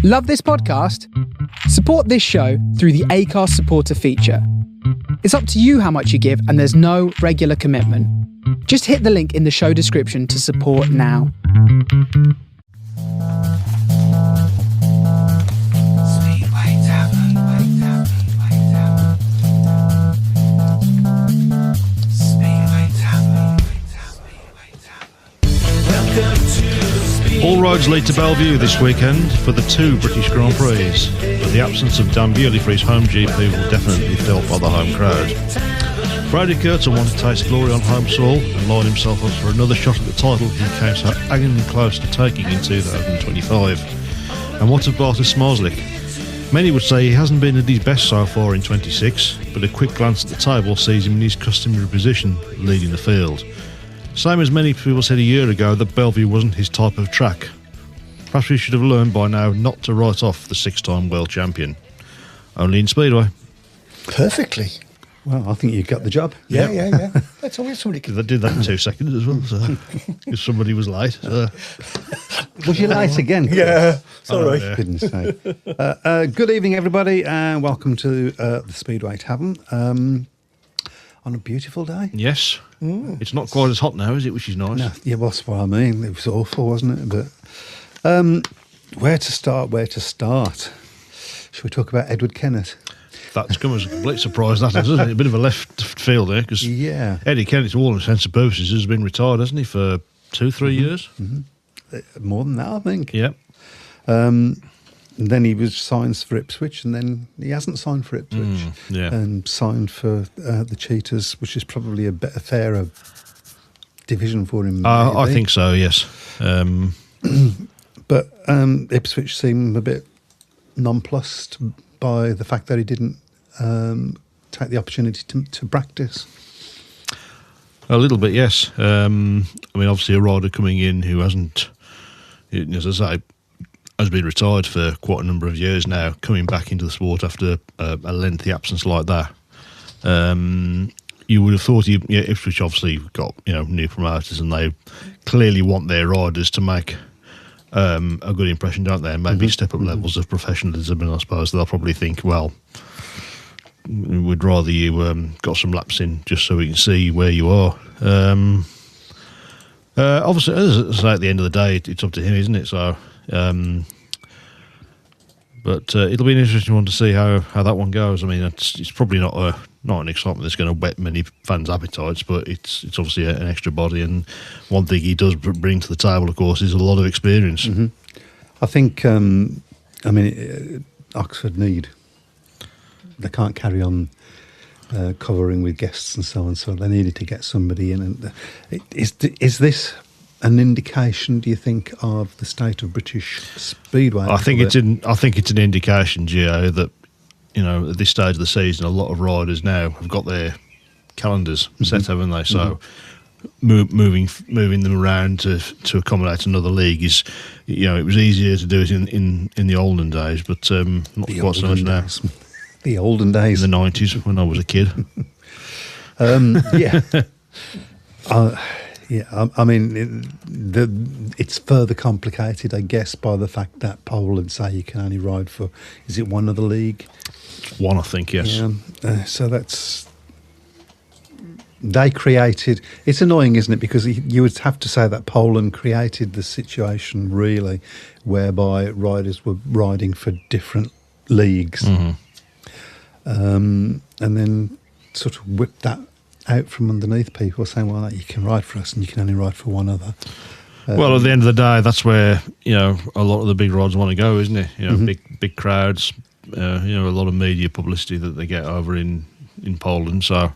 Love this podcast? Support this show through the Acast supporter feature. It's up to you how much you give, and there's no regular commitment. Just hit the link in the show description to support now. Speedway Tavern. Speedway Tavern. Welcome to Speedway. All roads lead to Bellevue this weekend for the 2 British Grand Prix, but the absence of Dan Bewley for his home GP will definitely be felt by the home crowd. Brady Curtin wanted to taste glory on home soil and lined himself up for another shot at the title he came so agony close to taking in 2025. And what of Barter Smarslick? Many would say he hasn't been at his best so far in 26, but a quick glance at the table sees him in his customary position, leading the field. Same as many people said a year ago that Bellevue wasn't his type of track. Perhaps we should have learned by now not to write off the 6-time world champion. Only in Speedway. Perfectly. Well, I think you got the job. Yeah. That's always somebody Because I did that in 2 seconds as well, so if somebody was late. Was you late again? Yeah, sorry. Yeah. Goodness sake. Good evening, everybody, and welcome to the Speedway Tavern on a beautiful day. Yes. It's not quite as hot now, is it? Which is nice. No, yeah, well, that's what I mean. It was awful, wasn't it? But where to start? Should we talk about Edward Kennett? That's come as a complete surprise, that is, isn't it? A bit of a left field there, because Yeah. Eddie Kennett, to all intents and purposes, has been retired, hasn't he, for 2-3 years? More than that, I think. Yeah. And then he was signed for Ipswich, and then he hasn't signed for Ipswich. Yeah. And signed for the Cheetahs, which is probably a better, fairer division for him. I maybe. think so, yes. But Ipswich seemed a bit nonplussed by the fact that he didn't take the opportunity to practice. A little bit, yes. I mean, obviously a rider coming in who hasn't, as I say, has been retired for quite a number of years now, coming back into the sport after a lengthy absence like that. You would have thought Ipswich obviously got new promoters, and they clearly want their riders to make a good impression, don't they? And maybe step up levels of professionalism, and I suppose they'll probably think, well, we'd rather you got some laps in just so we can see where you are. Obviously, as I say, at the end of the day, it's up to him, isn't it? So, but it'll be an interesting one to see how that one goes. I mean, it's probably not an excitement that's going to whet many fans' appetites, but it's obviously an extra body, and one thing he does bring to the table, of course, is a lot of experience. I think, Oxford need. They can't carry on covering with guests and so on, so they needed to get somebody in. And is this an indication, do you think, of the state of British Speedway? I think it's an indication, Gio, that at this stage of the season, a lot of riders now have got their calendars set, haven't they? So moving them around to accommodate another league is, it was easier to do it in the olden days, but not quite so much now. The olden days. In the 90s, when I was a kid. I mean, it's further complicated, I guess, by the fact that Poland say you can only ride for, is it one other league? One, I think, yes. So they created, it's annoying, isn't it? Because you would have to say that Poland created the situation, really, whereby riders were riding for different leagues. And then sort of whipped that out from underneath people, saying, well, you can ride for us and you can only ride for one other. Well, at the end of the day, that's where a lot of the big rides want to go, isn't it? Big crowds, a lot of media publicity that they get over in Poland. So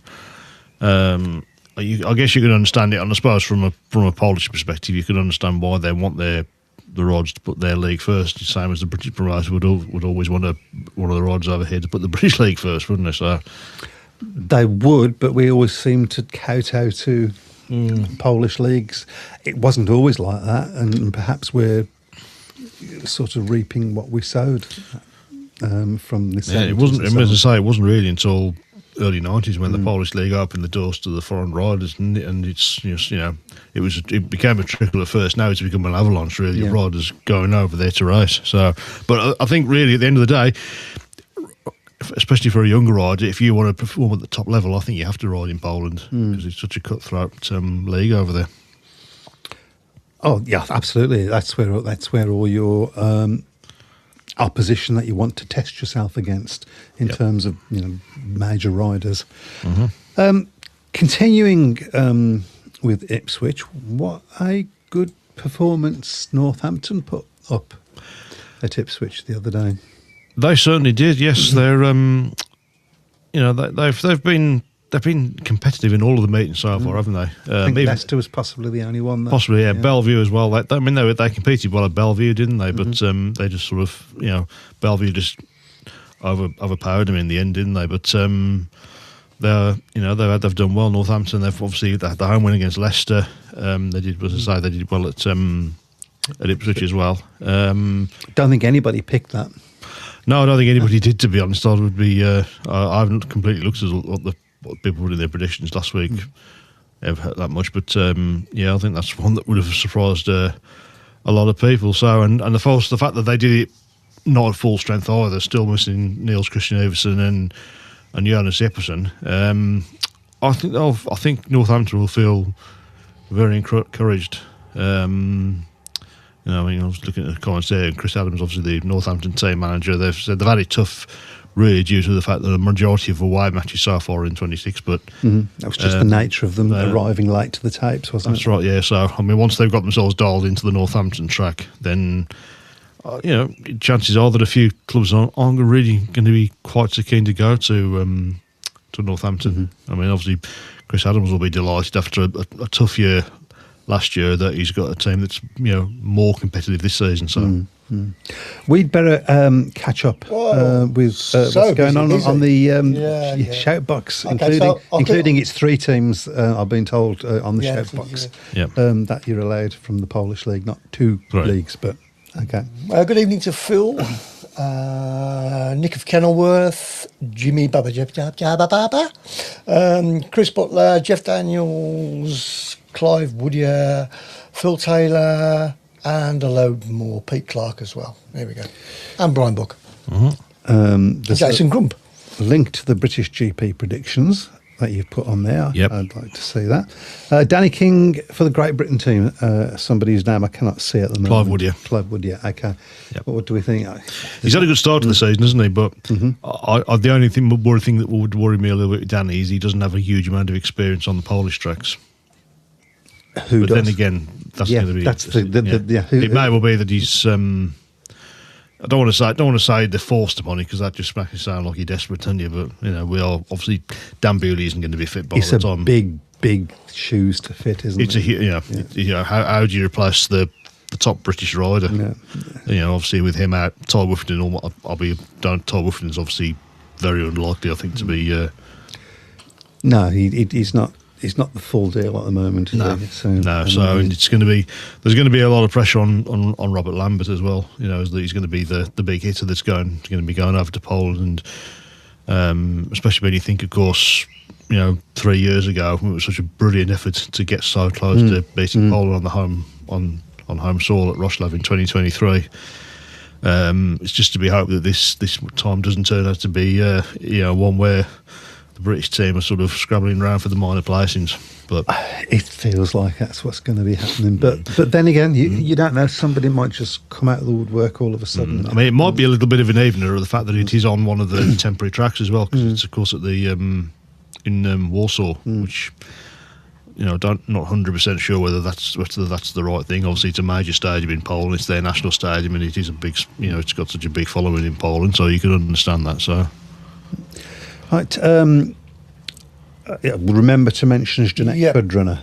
I guess you can understand it, and I suppose from a Polish perspective, you can understand why they want the rides to put their league first, the same as the British promoter would always want one of the rides over here to put the British league first, wouldn't they? So they would, but we always seem to kowtow to Polish leagues. It wasn't always like that, and perhaps we're sort of reaping what we sowed from this. Yeah, it wasn't. As I say, it wasn't really until early 90s when the Polish League opened the doors to the foreign riders, and it's just, it became a trickle at first. Now it's become an avalanche really of riders going over there to race. So, but I think really at the end of the day, especially for a younger rider, if you want to perform at the top level, I think you have to ride in Poland because it's such a cutthroat league over there. Oh yeah, absolutely. That's where all your opposition that you want to test yourself against in terms of major riders. Continuing with Ipswich, what a good performance Northampton put up at Ipswich the other day. They certainly did. Yes, they're they've been competitive in all of the meetings so far, haven't they? I think Leicester was possibly the only one. Possibly, yeah. Bellevue as well. They competed well at Bellevue, didn't they? But they just sort of, Bellevue just overpowered them in the end, didn't they? But they've done well. Northampton, they've obviously the home win against Leicester. They did, as I say, they did well at Ipswich as well. Don't think anybody picked that. No, I don't think anybody did. To be honest, I would be. I haven't completely looked at what people put in their predictions last week. Ever that much, but I think that's one that would have surprised a lot of people. So, and the fact that they did it not at full strength either, still missing Niels Christian Everson and Jonas Epperson. I think Northampton will feel very encouraged. I was looking at the comments there, and Chris Adams, obviously the Northampton team manager, they've said they've had it tough, really, due to the fact that the majority of away matches so far are in 26. But that was just the nature of them arriving late to the tapes, wasn't it? That's right, yeah. So, once they've got themselves dialed into the Northampton track, then chances are that a few clubs aren't really going to be quite so keen to go to Northampton. Obviously, Chris Adams will be delighted after a tough year last year that he's got a team that's more competitive this season. So we'd better catch up with what's going on the shout box, including its three teams. I've been told on the shout box that you're allowed from the Polish league, not two leagues, but okay. Good evening to Phil, Nick of Kenilworth, Jimmy Baba, Chris Butler, Jeff Daniels, Clive Woodier, Phil Taylor, and a load more. Pete Clark as well. There we go. And Brian Buck. Jason Grump. Link to the British GP predictions that you've put on there. Yep. I'd like to see that. Danny King for the Great Britain team. Somebody's name I cannot see at the moment. Clive Woodier. Okay. Yep. What do we think? He's had a good start to the season, hasn't he? But the only thing that would worry me a little bit with Danny is he doesn't have a huge amount of experience on the Polish tracks. Who does? Then again, that's going to be. That's it may well be that he's. I don't want to say they're forced upon it, because that just makes it sound like you're desperate, doesn't you? But we are obviously. Dan Bewley isn't going to be fit by the time. It's big shoes to fit, isn't it? How do you replace the top British rider? Obviously with him out, Ty Woofington. Ty Woofington's obviously very unlikely, I think, to be. No, he's not. He's not the full deal at the moment. So it's going to be. There's going to be a lot of pressure on Robert Lambert as well. He's going to be the big hitter that's going to be going over to Poland, and especially when you think, of course, 3 years ago it was such a brilliant effort to get so close to beating Poland on the home soil at Wrocław in 2023. It's just to be hoped that this time doesn't turn out to be one where the British team are sort of scrabbling around for the minor placings, but it feels like that's what's going to be happening. But then again, you don't know. Somebody might just come out of the woodwork all of a sudden. It might be a little bit of an evener of the fact that it is on one of the temporary tracks as well, because it's of course at the in Warsaw, which not 100% sure whether that's the right thing. Obviously, it's a major stadium in Poland. It's their national stadium, and it is a big. It's got such a big following in Poland, so you can understand that. So. Right. Remember to mention Zdenek Kudruna.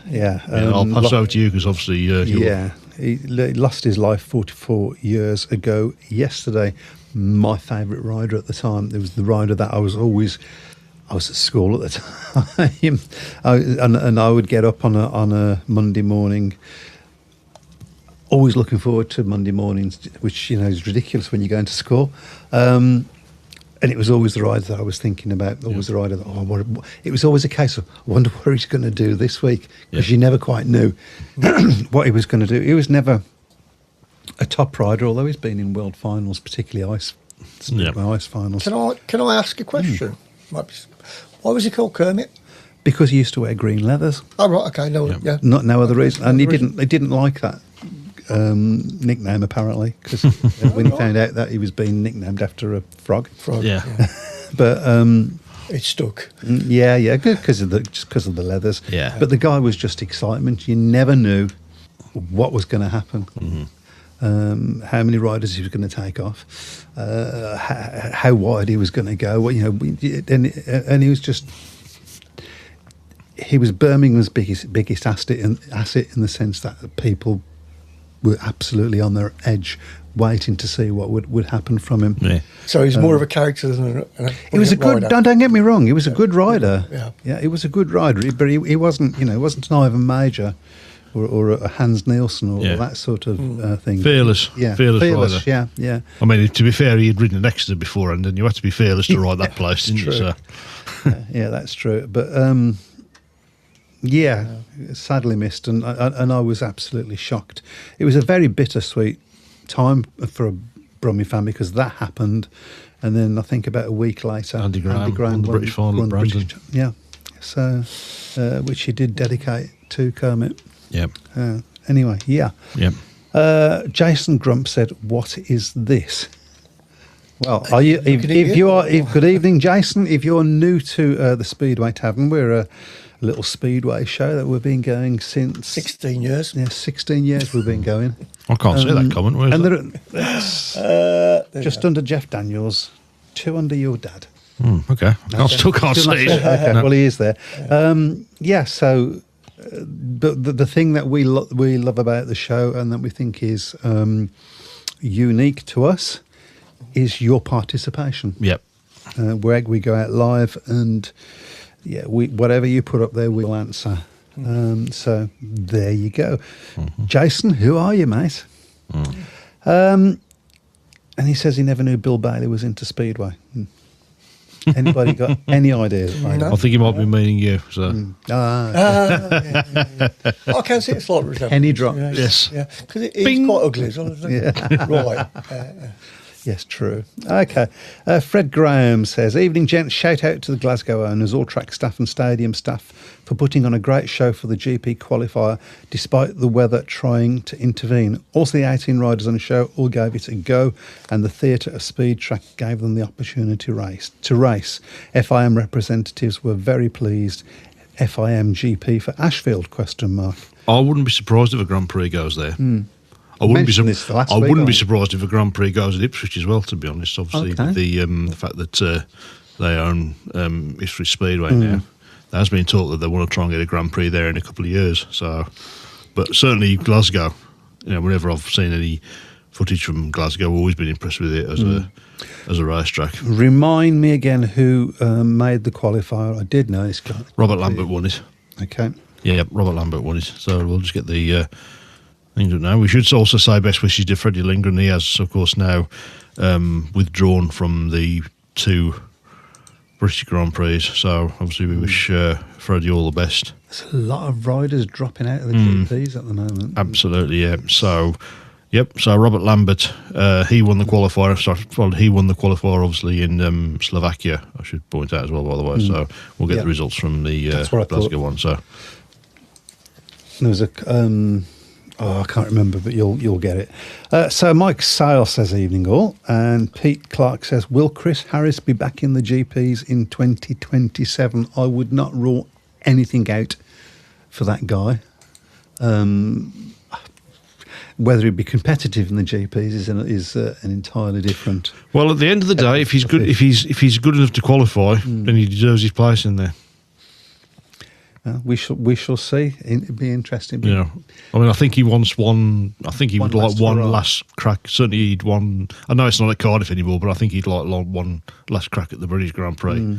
I'll pass over to you, because obviously he lost his life 44 years ago yesterday. My favourite rider at the time. It was the rider that I was at school at the time, and I would get up on a Monday morning. Always looking forward to Monday mornings, which is ridiculous when you're going to school. And it was always the rider that I was thinking about. Always the rider that it was always a case of, I wonder what he's going to do this week, because you never quite knew what he was going to do. He was never a top rider, although he's been in world finals, particularly ice finals. Can I ask a question? Why was he called Kermit? Because he used to wear green leathers. Oh right, okay, no other reason. And he didn't like that nickname apparently, because when he found out that he was being nicknamed after a frog. Yeah. But it stuck. Yeah, good because of the leathers. Yeah. But the guy was just excitement. You never knew what was going to happen. How many riders he was going to take off, how wide he was going to go. And he was just. He was Birmingham's biggest asset in the sense that people were absolutely on their edge, waiting to see what would happen from him. Yeah. So he's more of a character than he was a good. Don't get me wrong. He was a good rider. Yeah, he was a good rider. But he wasn't. He wasn't an Ivan Major or a Hans Nielsen or that sort of thing. Fearless. Yeah, fearless rider. Yeah. I mean, to be fair, he had ridden an Exeter before, and then you had to be fearless to ride that place, didn't you? So. Yeah, that's true. But. Sadly missed, and I was absolutely shocked. It was a very bittersweet time for a Brummy fan because that happened, and then I think about a week later, Andy Graham won the British final at Brandon. So which he did dedicate to Kermit. Yep. Anyway, yeah. Yep. Jason Grump said, "What is this?" Well, are you? Good evening, Jason. If you're new to the Speedway Tavern, we're a little Speedway show that we've been going since 16 years. Yeah, 16 years we've been going. I can't see that comment. Where is and just under Jeff Daniels, 2 under your dad. Okay. I still can't see it. Okay. No. Well, he is there. So the thing that we love about the show and that we think is unique to us is your participation. Yep. Where we go out live and whatever you put up there, we'll answer. So there you go. Jason, who are you, mate? And he says he never knew Bill Bailey was into Speedway. Anybody got any ideas? No. I think he might be meaning you. So. I can see it's like Penny drop. Yes. Yeah, because it's quite ugly as well, isn't it? Yeah. Right. Yes, true. Okay. Fred Graham says, "Evening, gents. Shout out to the Glasgow owners, all track staff and stadium staff for putting on a great show for the GP qualifier, despite the weather trying to intervene. Also, the 18 riders on the show all gave it a go, and the Theatre of Speed track gave them the opportunity to race. FIM representatives were very pleased. FIM GP for Ashfield, ? I wouldn't be surprised if a Grand Prix goes there. I wouldn't be surprised if a Grand Prix goes at Ipswich as well, to be honest. Obviously, the fact that they own Ipswich Speedway now. There has been talk that they want to try and get a Grand Prix there in a couple of years. So, but certainly Glasgow, whenever I've seen any footage from Glasgow, I've always been impressed with it as a racetrack. Remind me again who made the qualifier. I did know this guy. Robert Lambert won it. Okay. Yeah, Robert Lambert won it. So we'll just get the things up now. We should also say best wishes to Freddie Lindgren. He has, of course, now withdrawn from the 2 British Grand Prix. So obviously we wish Freddie all the best. There's a lot of riders dropping out of the GPs at the moment. Absolutely, yeah. So Robert Lambert, he won the qualifier. He won the qualifier, obviously, in Slovakia. I should point out as well, by the way. So we'll get the results from the Glasgow one. So there was a. I can't remember, but you'll get it. So Mike Sale says, "Evening all," and Pete Clark says, "Will Chris Harris be back in the GPs in 2027? I would not rule anything out for that guy. Whether he'd be competitive in the GPs is an entirely different." Well, at the end of the day, if he's good enough to qualify, then he deserves his place in there. We shall see. It'd be interesting. Yeah, I mean, I think he wants one. I think he would like one last crack. Certainly, he'd one. I know it's not at Cardiff anymore, but I think he'd like one last crack at the British Grand Prix.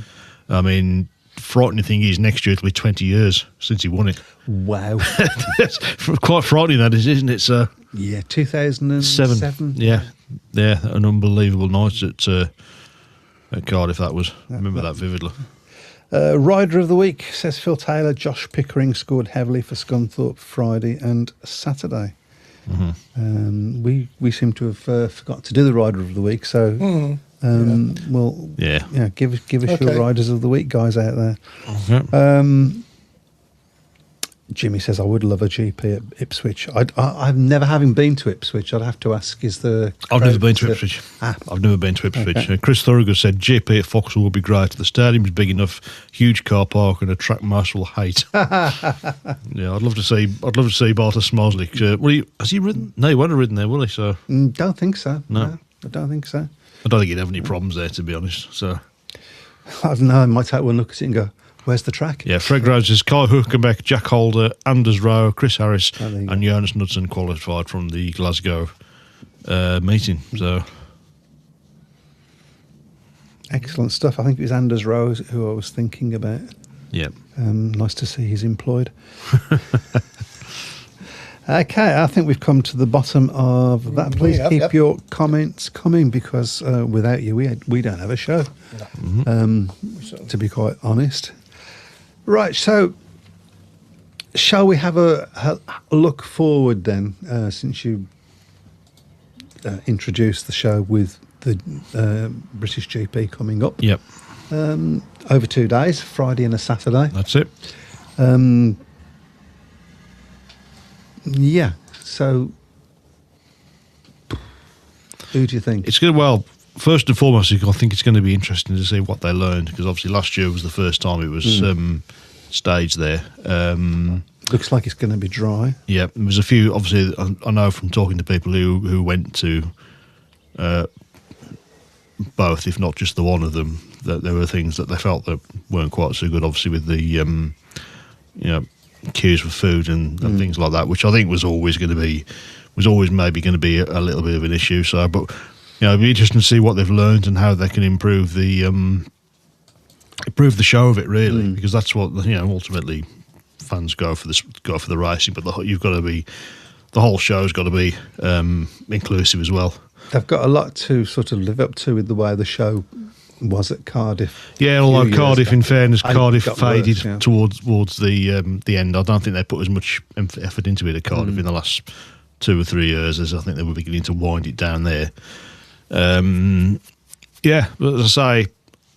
I mean, frightening thing is next year it'll be 20 years since he won it. Wow, that's quite frightening, that is, isn't it? So yeah, 2007. Yeah, an unbelievable night at at Cardiff. That was. I remember that vividly. Rider of the week, says Phil Taylor. Josh Pickering scored heavily for Scunthorpe Friday and Saturday. We seem to have forgot to do the Rider of the Week, so well, give us your Riders of the Week, guys out there. Okay. Jimmy says, I would love a GP at Ipswich. I've never having been to Ipswich. I'd have to ask, is the... I've never been to Ipswich. I've never been to Ipswich. Okay. Chris Thorogood said GP at Foxhall would be great. The stadium's big enough, huge car park, and a track most will hate. Yeah, I'd love to see Barter Smosley. Has he ridden? No, he won't have ridden there, will he? So don't think so. No, I don't think so. I don't think he'd have any problems there, to be honest. So I don't know. I might take one look at it and go, where's the track? yeah, Fred Rhodes says Kai Huckenbeck, Jack Holder, Anders Rowe, Chris Harris, there you and Jonas Knudsen qualified from the Glasgow meeting. So excellent stuff. I think it was Anders Rowe who I was thinking about. yeah. Nice to see he's employed. Okay, I think we've come to the bottom of that. Please keep your comments coming, because without you, we don't have a show, to be quite honest. Right, so shall we have a look forward then, since you introduced the show with the British GP coming up? Yep. Over 2 days, Friday and a Saturday. That's it. Yeah, so who do you think? It's good. Well, first and foremost, I think it's going to be interesting to see what they learned, because obviously last year was the first time it was staged there. Looks like it's going to be dry. Yeah, there was a few. Obviously, I know from talking to people who went to both, if not just the one of them, that there were things that they felt that weren't quite so good. Obviously, with the queues for food and things like that, which I think was always maybe going to be a little bit of an issue. So, but it'd be interesting to see what they've learned and how they can improve the show of it, really, because that's what ultimately fans go for the racing. But the whole show's got to be inclusive as well. They've got a lot to sort of live up to with the way the show was at Cardiff. Yeah, although Cardiff, in fairness, Cardiff faded worse, towards the end. I don't think they put as much effort into it at Cardiff in the last 2 or 3 years as I think they were beginning to wind it down there. Yeah, but as I say,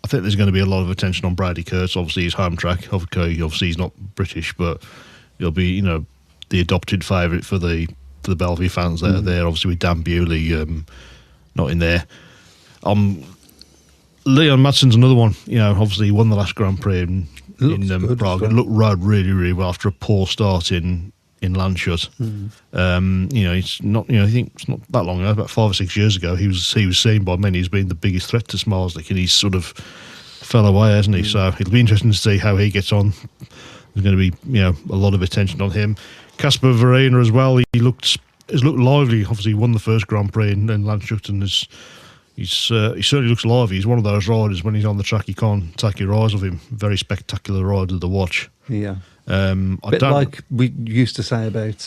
I think there's going to be a lot of attention on Brady Kurtz. Obviously, his home track. Obviously, he's not British, but he'll be the adopted favourite for the Bellevue fans that are there. Obviously, with Dan Bewley not in there. Leon Madsen's another one. Obviously he won the last Grand Prix in Prague and rode really, really well after a poor start in Landshut. It's not. I think it's not that long ago, about 5 or 6 years ago. He was seen by many as being the biggest threat to Smarslick, and he's sort of fell away, hasn't he? So it'll be interesting to see how he gets on. There's going to be a lot of attention on him. Casper Verena as well. Has looked lively. Obviously, he won the first Grand Prix in Landshut, and he certainly looks lively. He's one of those riders, when he's on the track, you can't take your eyes off him. Very spectacular rider to watch. Yeah. Bit like we used to say about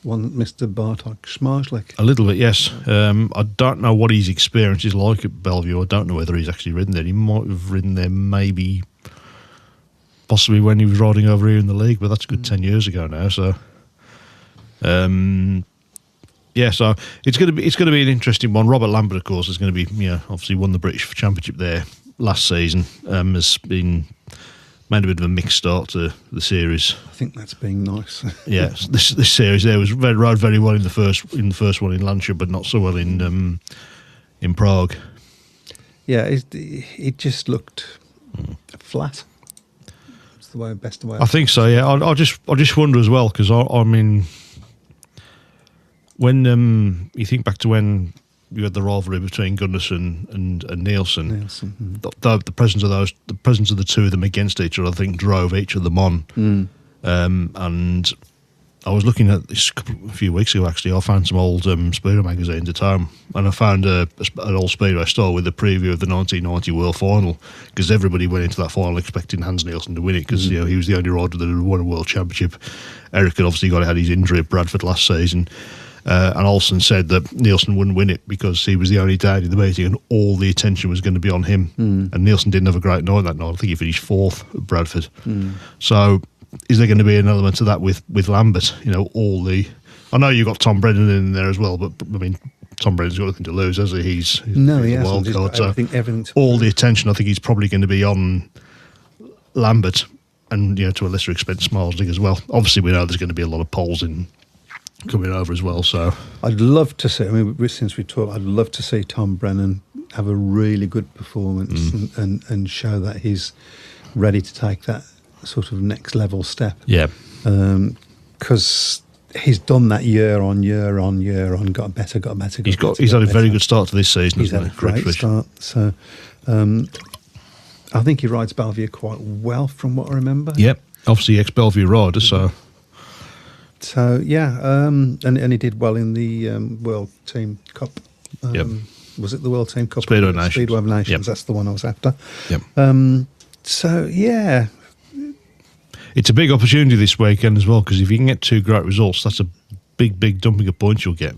one Mr. Bartok Smarslick. A little bit, yes. I don't know what his experience is like at Bellevue. I don't know whether he's actually ridden there. He might have ridden there maybe, possibly when he was riding over here in the league, but that's a good 10 years ago now. So, yeah, so it's going to be an interesting one. Robert Lambert, of course, is going to be obviously won the British Championship there last season. Has been made a bit of a mixed start to the series. I think that's being nice. Yeah, this series there rode very well in the first one in Lancia, but not so well in Prague. Yeah, it just looked flat. It's the best way. I think so. Yeah, I just wonder as well, because I mean, when you think back to when you had the rivalry between Gunnarsson and Nielsen. The presence of the two of them against each other, I think, drove each of them on. And I was looking at this a few weeks ago. Actually, I found some old Speedway magazines at home, and I found an old Speedway store with a preview of the 1990 World Final, because everybody went into that final expecting Hans Nielsen to win it, because he was the only rider that had won a World Championship. Eric had obviously had his injury at Bradford last season. And Olsen said that Nielsen wouldn't win it because he was the only dad in the meeting and all the attention was going to be on him. And Nielsen didn't have a great night that night. I think he finished 4th at Bradford. So is there going to be an element of that with Lambert? You know, I know you've got Tom Brennan in there as well, but I mean, Tom Brennan's got nothing to lose, has he? He's No, he the hasn't. wild He's card. got So everything to all prove. the attention, I think, he's probably going to be on Lambert and, to a lesser extent, Smilesdick as well. Obviously, we know there's going to be a lot of polls coming over as well. So I'd love to see. I mean, since we talked, I'd love to see Tom Brennan have a really good performance and show that he's ready to take that sort of next level step. yeah, Because he's done that year on, got better. he's had a very good start to this season. He's had hasn't a he? great Fish. start. So I think he rides Bellevue quite well, from what I remember. Yep, obviously ex-Bellevue rider. So yeah, and he did well in the World Team Cup. Yep. Was it the World Team Cup? Speedway Nations. Speedway of Nations. Yep. That's the one I was after. Yep. So yeah, It's a big opportunity this weekend as well, because if you can get 2 great results, that's a big dumping of points you'll get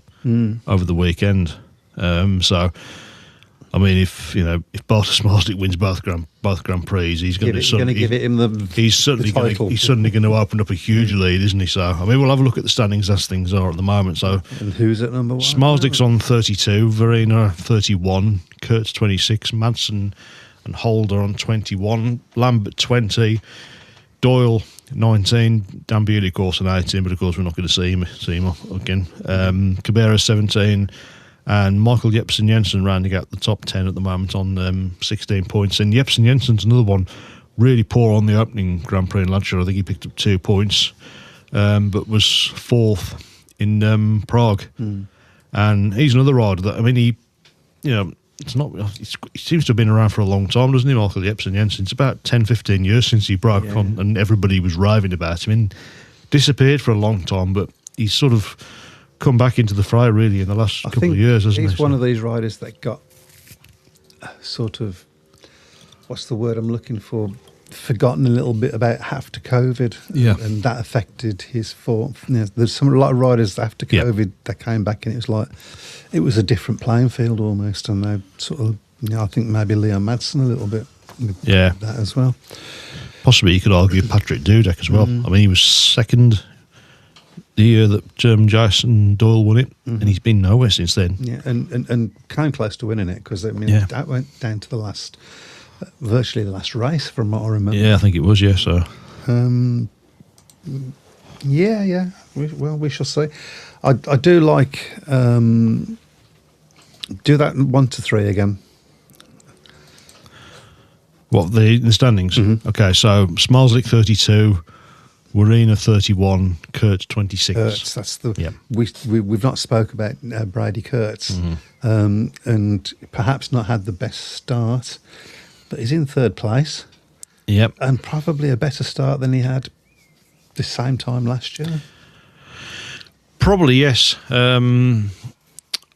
over the weekend. So, I mean, if Barter Smilesdick wins both Grand Prix, he's going to give it him the He's certainly the title. he's suddenly going to open up a huge lead, isn't he? So, I mean, we'll have a look at the standings as things are at the moment. So, And who's at number 1? Smilesdick's on 32, Verena 31, Kurtz 26, Madsen and Holder on 21, Lambert 20, Doyle 19, Dan Bewley, of course, on 18, but of course we're not going to see him again. Cabrera 17, and Michael Jepsen Jensen rounding out the top 10 at the moment on 16 points. And Jepsen Jensen's another one, really poor on the opening Grand Prix in Lancia. I think he picked up 2 points, but was 4th in Prague. And he's another rider that, I mean, he seems to have been around for a long time, doesn't he, Michael Jepsen Jensen? It's about 10, 15 years since he broke on, and everybody was raving about him. And disappeared for a long time, but he's sort of come back into the fray, really, in the last couple of years, hasn't he? He's one of these riders that got sort of, what's the word I'm looking for, forgotten a little bit about after COVID. Yeah. And that affected his form. There's a lot of riders after COVID that came back, and it was like, it was a different playing field almost, and they sort of, I think maybe Leon Madsen a little bit with that as well. Possibly you could argue Patrick Dudek as well. I mean, he was second the year that Jason Doyle won it, and he's been nowhere since then. Yeah, and came close to winning it, because that went down to the last, virtually the last race from what I remember. Yeah, I think it was, so. We shall see. I do like, do that 1 to 3 again. What, the standings? Okay, so Smilesdick 32, Warina 31, Kurtz 26. Kurtz, that's the we've not spoke about Brady Kurtz, and perhaps not had the best start, but he's in 3rd place. Yep. And probably a better start than he had the same time last year. Probably, yes.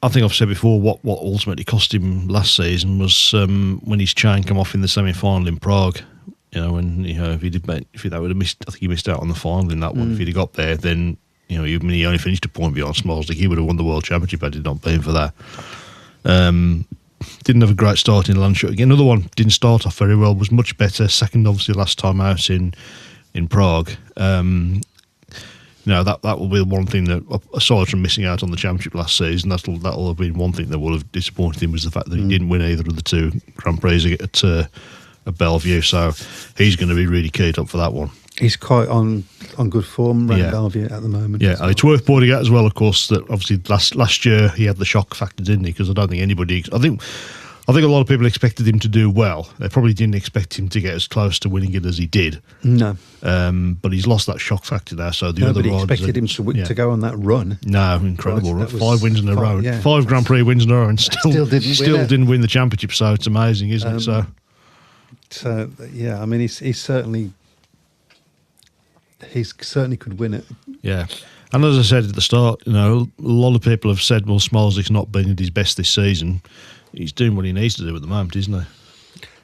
I think I've said before what ultimately cost him last season was when his chain came off in the semi-final in Prague. If that would have missed, I think he missed out on the final in that one. If he'd have got there, then he only finished a point behind Smilesdick. He would have won the World Championship had it not been for that. Didn't have a great start in Lancia. Again, another one didn't start off very well. Was much better. Second, obviously, last time out in Prague. That will be the one thing that, aside from missing out on the championship last season, that'll have been one thing that will have disappointed him, was the fact that he didn't win either of the 2 Grand Prix at Bellevue. So he's going to be really keyed up for that one. He's quite on good form around Bellevue at the moment. Yeah, it's worth pointing out as well, of course, that obviously last year he had the shock factor, didn't he? Because I don't think anybody. I think a lot of people expected him to do well. They probably didn't expect him to get as close to winning it as he did. No. But he's lost that shock factor now. So Nobody expected him to go on that run. No, incredible run. 5 wins in a row. Yeah. 5 Grand Prix wins in a row, and still didn't win the championship. So it's amazing, isn't it? So yeah, I mean, he certainly could win it. Yeah. And as I said at the start, a lot of people have said, well, Smilesdick's not been at his best this season. He's doing what he needs to do at the moment, isn't he?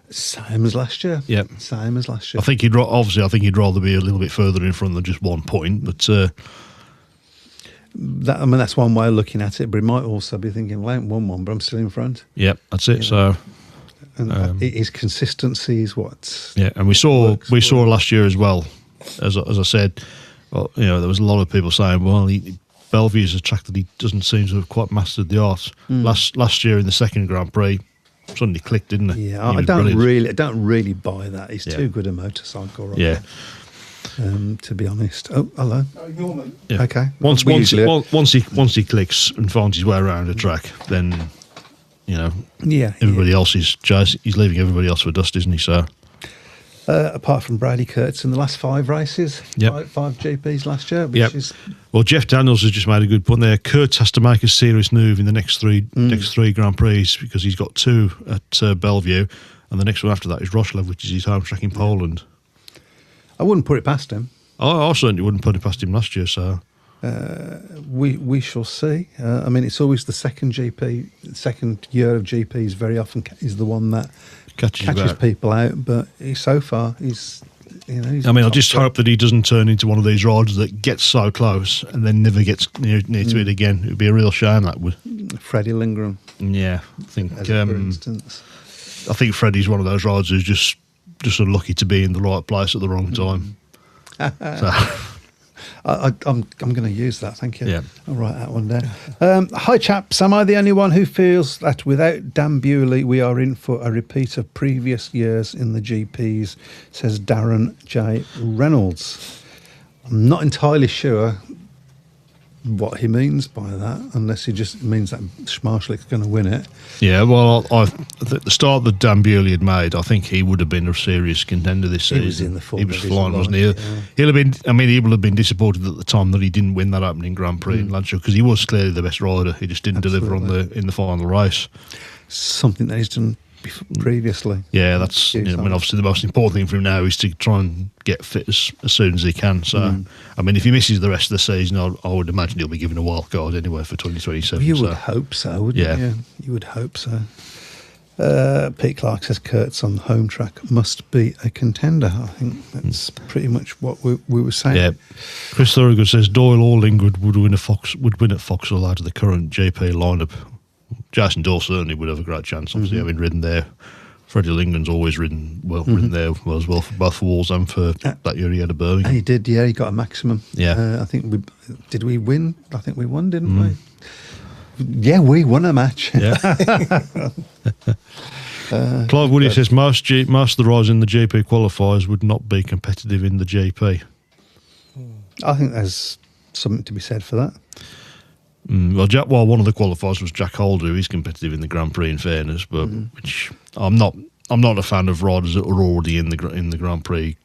Same as last year. Yeah. Same as last year. I think he'd rather be a little bit further in front than just 1 point, but that's one way of looking at it, but it might also be thinking, well, I ain't won one, but I'm still in front. Yep, that's it. So, And his consistency is what. yeah, and we saw last year as well, as I said, well, there was a lot of people saying, well, Bellevue's a track that he doesn't seem to have quite mastered the art. Last year in the second Grand Prix, suddenly clicked, didn't it? Yeah, I don't really buy that. He's too good a motorcycle rider. Yeah. To be honest. Oh, hello. Yeah. Okay. Once he clicks and finds his way around a track, then everybody else he's leaving everybody else for dust, isn't he? So apart from Brady Kurtz in the last 5 races, Yep. five GPs last year, which is well, Jeff Daniels has just made a good point there. Kurtz has to make a serious move in the next three Grand Prix because he's got 2 at Bellevue, and the next one after that is Wrocław, which is his home track in Poland. I wouldn't put it past him. I certainly wouldn't put it past him last year. So We shall see. I mean, it's always the second year of GPs very often is the one that catches people out. But so far, he's I just hope that he doesn't turn into one of these riders that gets so close and then never gets near to it again. It would be a real shame, that would. Freddie Lindgren. Yeah, I think. For instance, I think Freddie's one of those riders who's just unlucky to be in the right place at the wrong time. So. I'm going to use that. Thank you. Yeah. I'll write that one down. Hi, chaps. Am I the only one who feels that without Dan Bewley, we are in for a repeat of previous years in the GPs? Says Darren J. Reynolds. I'm not entirely sure what he means by that, unless he just means that Schmarslick's going to win it. Yeah, well, at the start that Dan Bewley had made, I think he would have been a serious contender this season. He was in the full He was division, flying, wasn't he? Yeah. He'll have been. I mean, he would have been disappointed at the time that he didn't win that opening Grand Prix in Lancia, because he was clearly the best rider. He just didn't deliver in the final race. Something that he's done previously. Yeah, that's. Obviously, the most important thing for him now is to try and get fit as soon as he can. So, I mean, if he misses the rest of the season, I would imagine he'll be given a wild card anyway for 2027. You would hope so, wouldn't you? You would hope so. Pete Clark says Kurtz on the home track must be a contender. I think that's pretty much what we were saying. Yeah. Chris Thorogood says Doyle or Lingwood would win at Foxhall out of the current JP lineup. Jason Doyle certainly would have a great chance, obviously, having ridden there. Freddie Lingman's always ridden there as well for both Walls and for that year he had a Birmingham. He did, he got a maximum. Yeah. I think we win? I think we won, didn't we? Yeah, we won a match. Yeah. Clive Woody says most of the riders in the GP qualifiers would not be competitive in the GP. I think there's something to be said for that. Well, one of the qualifiers was Jack Holder, who is competitive in the Grand Prix, in fairness, but which I'm not a fan of riders that are already in the Grand Prix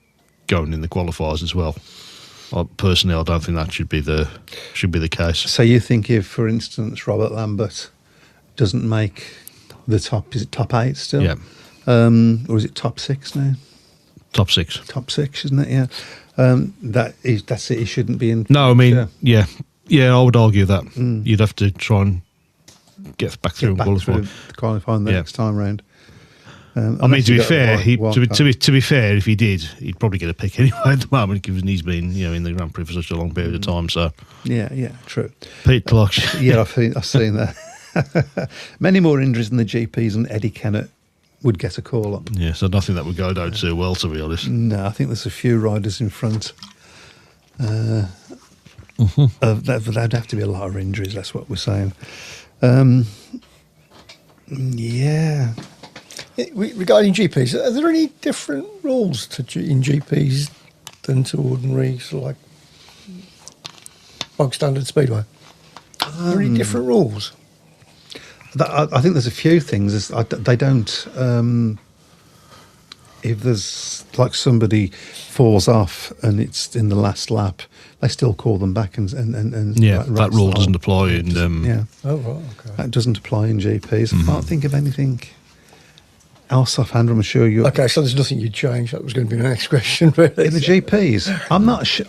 going in the qualifiers as well. Personally, I don't think that should be the case. So you think if, for instance, Robert Lambert doesn't make the top, is it top 8 still? Yeah. Or is it top 6 now? Top 6. Top 6, isn't it? Yeah. That's it. He shouldn't be in. No, I mean, yeah, I would argue that you'd have to try and get back through and qualify the next time round. I mean, to be fair, to be fair, if he did, he'd probably get a pick anyway at the moment, given he's been in the Grand Prix for such a long period of time. So yeah, true. Pete Clark, yeah, I've seen that. Many more injuries than the GPs, and Eddie Kennett would get a call up. Yeah, so nothing that would go down too well, to be honest. No, I think there's a few riders in front. There'd have to be a lot of injuries. That's what we're saying. Yeah. Regarding GPs, are there any different rules in GPs than to ordinary sort of like bog standard speedway? Are there any different rules? I think there's a few things. They don't. If there's like somebody falls off and it's in the last lap, they still call them back and that rule doesn't apply in. Oh right, okay. That doesn't apply in GPs. I can't think of anything else offhand. I'm sure you. Okay, so there's nothing you'd change. That was going to be my next question. Really. In the GPs, I'm not sure.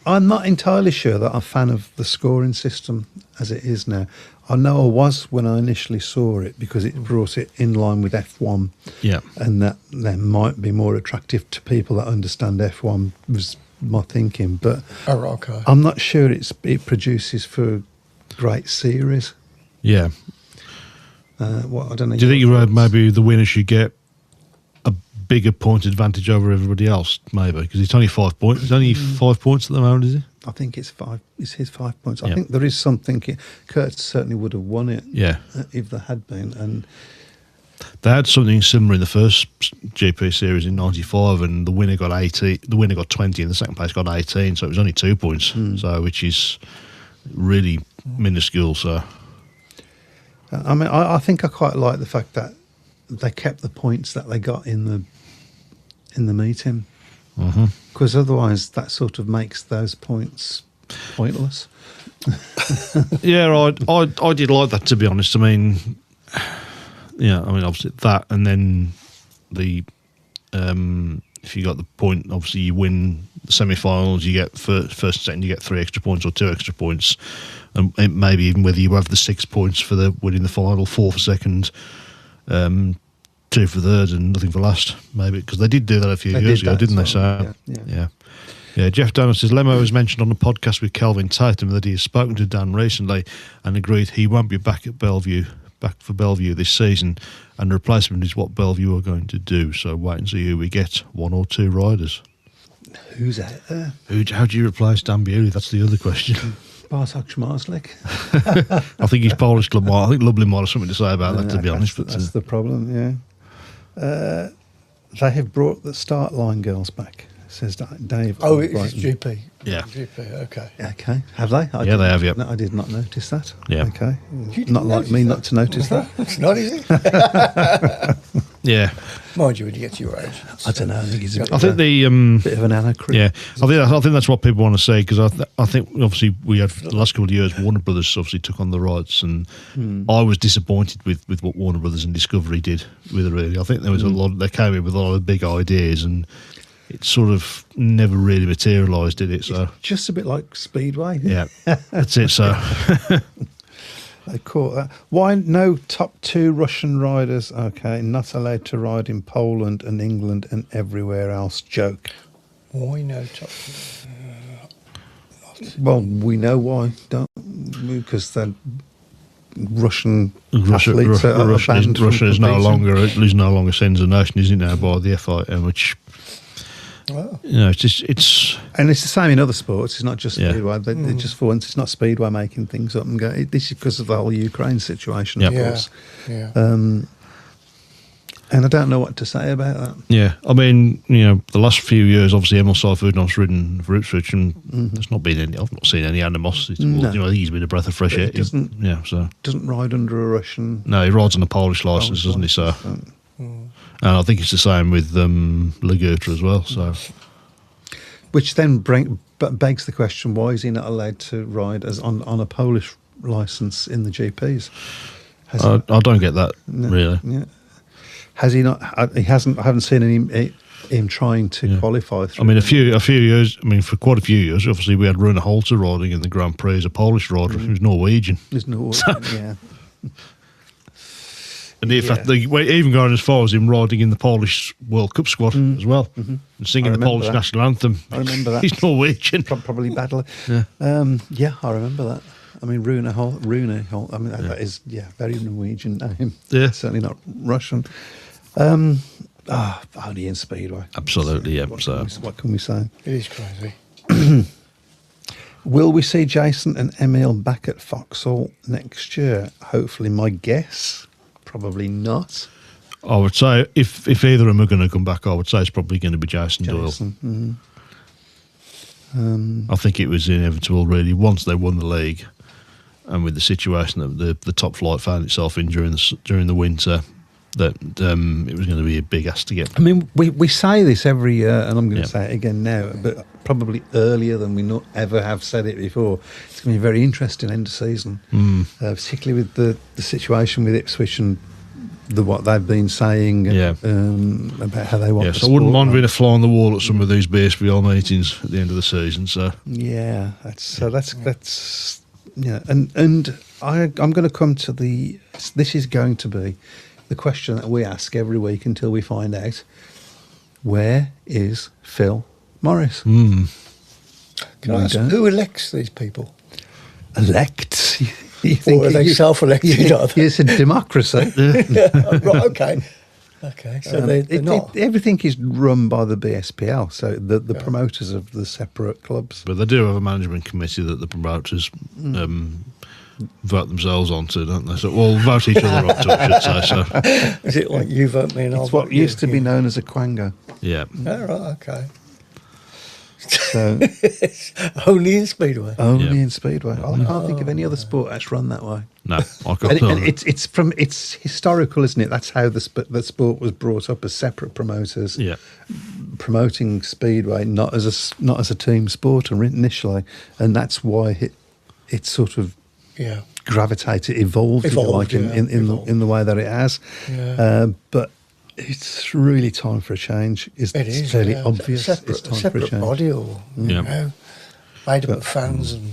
I'm not entirely sure that I'm a fan of the scoring system as it is now. I know I was when I initially saw it because it brought it in line with F1. Yeah, and that might be more attractive to people that understand F1. Was my thinking, but Oh, okay. I'm not sure it produces for a great series. Yeah. What I don't know. Do you think maybe the winner should get a bigger point advantage over everybody else? Maybe because it's only 5 points. It's only 5 points at the moment, is it? I think it's 5. It's his 5 points. I Yeah. think there is something. Kurt certainly would have won it. Yeah. If there had been, and They had something similar in the first GP series in '95, and the winner got 80. The winner got 20, and the second place got 18. So it was only 2 points. So which is really minuscule. So I mean, I think I quite like the fact that they kept the points that they got in the meeting, because otherwise that sort of makes those points pointless. yeah, I did like that, to be honest. I mean, yeah, I mean obviously that, and then the if you got the point, obviously you win the semi-finals, you get first and second, you get 3 extra points or 2 extra points, and maybe even whether you have the 6 points for the winning the final, 4 for second, 2 for third, and nothing for last. Maybe because they did do that a few years ago, didn't they? So yeah. Jeff Donald says Lemo has mentioned on the podcast with Kelvin Tatum that he has spoken to Dan recently and agreed he won't be back for Bellevue this season, and the replacement is what Bellevue are going to do. So wait and see who we get, 1 or 2 riders. Who's out there? How do you replace Dan Bewley? That's the other question. Bartok Schmarslik. I think he's Polish club. I think Lovely might have something to say about that, to be honest. But That's the problem, yeah. They have brought the start line girls back, says Dave. Oh, of it's Brighton. GP. Yeah. GP, okay. Okay, have they? Yeah, they have, yeah. No, I did not notice that. Yeah. Okay. You didn't Not like notice me that? not to notice that. It's not, is it? yeah, Mind you, when you get to your age. I don't know. I think he's a bit, I think the bit of an anachrony. yeah, I think that's what people want to say, because I think obviously we had the last couple of years Warner Brothers obviously took on the rights, and I was disappointed with what Warner Brothers and Discovery did with it. Really, I think there was a lot. They came in with a lot of big ideas, and it sort of never really materialised, did it? So Just a bit like Speedway. yeah, that's it. So They caught that. Why no top 2 Russian riders? Okay, not allowed to ride in Poland and England and everywhere else. Joke. Why no top? Well, we know why, don't we? Because the Russian Russia athletes are banned from is no competing. longer sends a nation, is it now, by the FIM, which Oh. you know it's And it's the same in other sports. It's not just Yeah. Speedway. They just for once, it's not Speedway making things up and go. This is because of the whole Ukraine situation, of Yeah. course. Yeah. And I don't know what to say about that. yeah. I mean, you know, the last few years, obviously Emil Seifert-Noff's ridden for Ipswich, and there's not been any. I've not seen any animosity towards. No. You know, I think he's been a breath of fresh But air. he doesn't- Yeah. So Doesn't ride under a Russian. no, he rides on a Polish license, doesn't he? So, and I think it's the same with Lagutta as well. So. Which then begs the question: why is he not allowed to ride as on a Polish license in the GPs? Has I don't get that, No, really. Yeah. Has he not? He hasn't. I haven't seen him trying to qualify. I Through mean, a few years. I mean, for quite a few years, obviously, we had Rune Holter riding in the Grand Prix as a Polish rider who's Norwegian, There's no. Yeah. and in fact, we're even going as far as him riding in the Polish World Cup squad as well, and singing I the remember Polish that. national anthem. I remember that. He's Norwegian. Probably badly. Yeah. Yeah, I remember that. I mean, Rune Holt. I mean, that is very Norwegian name. Yeah. Certainly not Russian. Only in Speedway. Absolutely, yeah. So, What can we say? It is crazy. Will we see Jason and Emil back at Vauxhall next year? Hopefully, my guess, probably not. I would say if either of them are going to come back, I would say it's probably going to be Jason Doyle. Jason. I think it was inevitable, really, once they won the league, and with the situation that the top flight found itself in during the winter, that it was going to be a big ask to get. I mean, we say this every year, and I'm going to Yeah. say it again now, but probably earlier than we ever have said it before. It's going to be a very interesting end of season, particularly with the situation with Ipswich and what they've been saying about how they want. Yes, the I wouldn't sport. mind being a fly on the wall at some of these BSBL meetings at the end of the season. So Yeah, that's yeah, and I'm going to come to this is going to be the question that we ask every week until we find out, where is Phil Morris? Can I ask, who elects these people? Elect? Or are they self-elected? Are they? It's a democracy. Right, okay. Okay, so they're not. Everything is run by the BSPL, so the promoters of the separate clubs. But they do have a management committee that the promoters vote themselves onto, don't they? So, well, vote each other onto, I should say. So, Is it like you vote me and I'll It's vote what you? used to be known as a quango. yeah. Oh, right, okay. So Only in Speedway. only Yeah. in Speedway. I can't think of any other sport that's run that way. No, I got And it's historical, isn't it? That's how the sport was brought up as separate promoters. Yeah. Promoting Speedway not as a team sport initially, and that's why it sort of Yeah. gravitated, evolved if you like, Evolved. in the way that it has. Yeah. But it's really time for a change. It is. It's fairly yeah. obvious. A It's time for a separate change. body or, you Yeah. know, made up of fans and...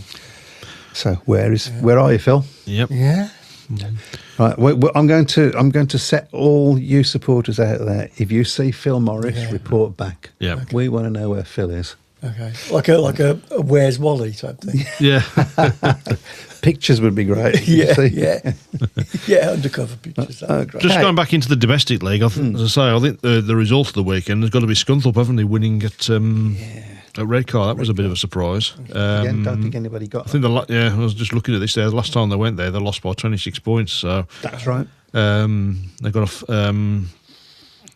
So where are you, Phil? Yep. Yeah. Right, I'm going to set all you supporters out there. If you see Phil Morris, report back. Yeah. We want to know where Phil is. Okay. Like a Where's Wally type thing. Yeah. Pictures would be great. Yeah, See? yeah. Yeah, undercover pictures. That'd be great. Just going back into the domestic league, as I say, I think the result of the weekend has got to be Scunthorpe, haven't they, winning at Redcar. That was a bit of a surprise. Again, don't think anybody got I think I was just looking at this there. The last time they went there, they lost by 26 points. So That's right. they got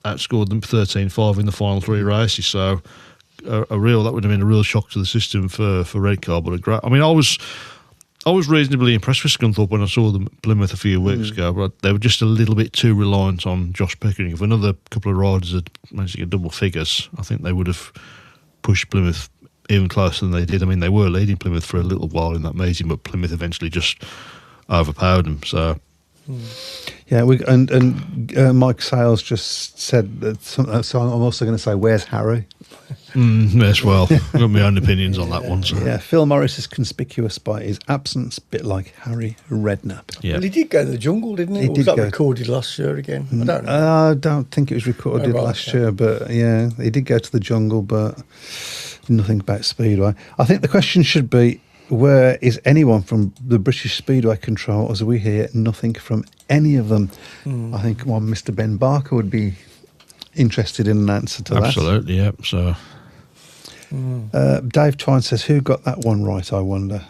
outscored them 13-5 in the final three races. So that would have been a real shock to the system for Redcar. But I mean, I was reasonably impressed with Scunthorpe when I saw them at Plymouth a few weeks ago, but they were just a little bit too reliant on Josh Pickering. If another couple of riders had managed to get double figures, I think they would have pushed Plymouth even closer than they did. I mean, they were leading Plymouth for a little while in that meeting, but Plymouth eventually just overpowered them. So, Yeah, Mike Sales just said that. So I'm also going to say, where's Harry? yes, well, I've got my own opinions on that one. So. Yeah, Phil Morris is conspicuous by his absence, a bit like Harry Redknapp. Yeah. Well, he did go to the jungle, didn't he? He Or was did that go. recorded last year again? I don't know. I don't think it was recorded Oh, right, last okay. year, but yeah, he did go to the jungle, but nothing about Speedway. I think the question should be, where is anyone from the British Speedway control? As we hear nothing from any of them. I think one Mr. Ben Barker would be interested in an answer to Absolutely, yeah. So, that. Dave Twine says, who got that one right, I wonder?